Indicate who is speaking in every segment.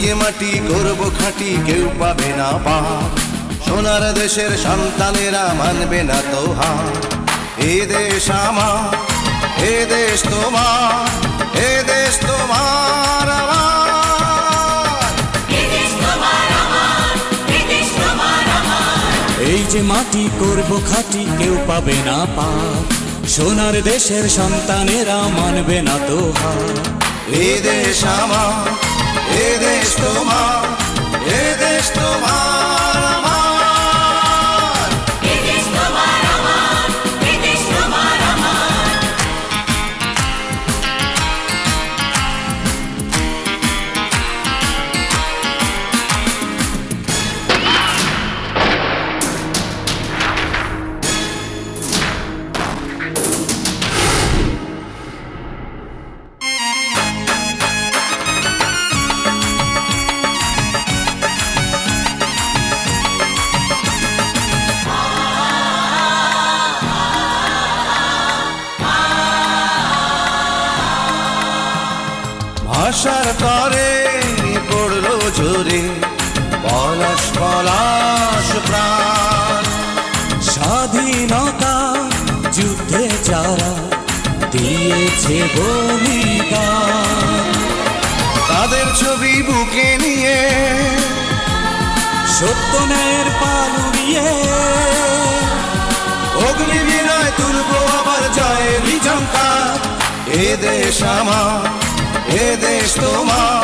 Speaker 1: যে মাটি করব খাঁটি কেউ পাবে না পার, সোনার দেশের সন্তানেরা মানবে না তো হার। এ দেশ আমার, এ দেশ তোমার, এ দেশ তোমার আমার।
Speaker 2: এই যে মাটি করব খাঁটি কেউ পাবে না পার, সোনার দেশের সন্তানেরা মানবে না তো হার।
Speaker 1: এ দেশ আমার, এ দেশ তোমার, এ দেশ তোমার আমার। ভাষার তরে পড়লো জোরে পলাশ পলাশ প্রাণ।
Speaker 2: স্বাধীনতা যুদ্ধে যারা দিয়েছে বলিদান,
Speaker 1: তাদের ছবি বুকে নিয়ে
Speaker 2: সত্য ন্যায়ের পালুড়িয়ে
Speaker 1: অগ্নি বিনয় তুলবো আবার জয়ের ঝংকার। এ দেশ আমার, এ দেশ তোমার,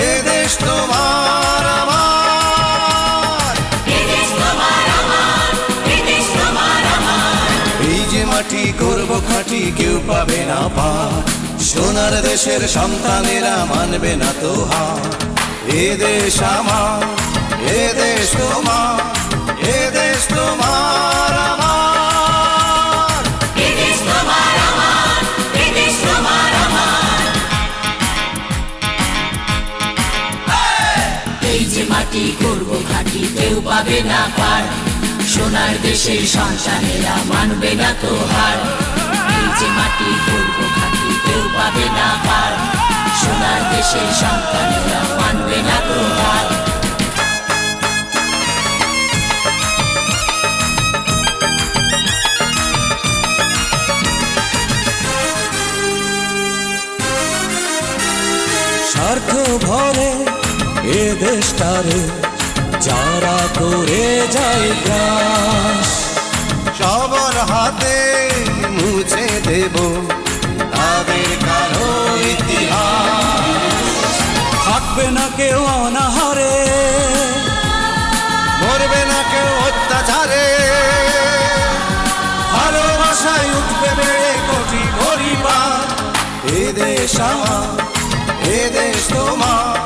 Speaker 1: এ দেশ তোমার আমার। এই যে মাটি করব খাঁটি কেউ পাবে না পার, সোনার দেশের সন্তানেরা মানবে না তো হার। এ দেশ আমার, এ দেশ তোমার, এ দেশ তোমার আমার।
Speaker 3: এই যে মাটি করব খাঁটি কেউ পাবে না পার, সোনার দেশের সন্তানেরা মানবে না তো হার। এই যে মাটি করব খাঁটি কেউ পাবে না পার, সোনার দেশের সন্তানেরা মানবে না তো হার।
Speaker 2: স্বার্থ ভরে এ দেশটারে যারা করে যায় গ্রাস,
Speaker 1: সবার হাতে মুছে দেব তাদের কালো ইতিহাস।
Speaker 2: থাকবে না কেউ অনাহারে,
Speaker 1: মরবে না কেউ অত্যাচারে, ভালোবাসায় উঠবে বেড়ে কোটি পরিবার। এ দেশ আমার, এ দেশ তোমার,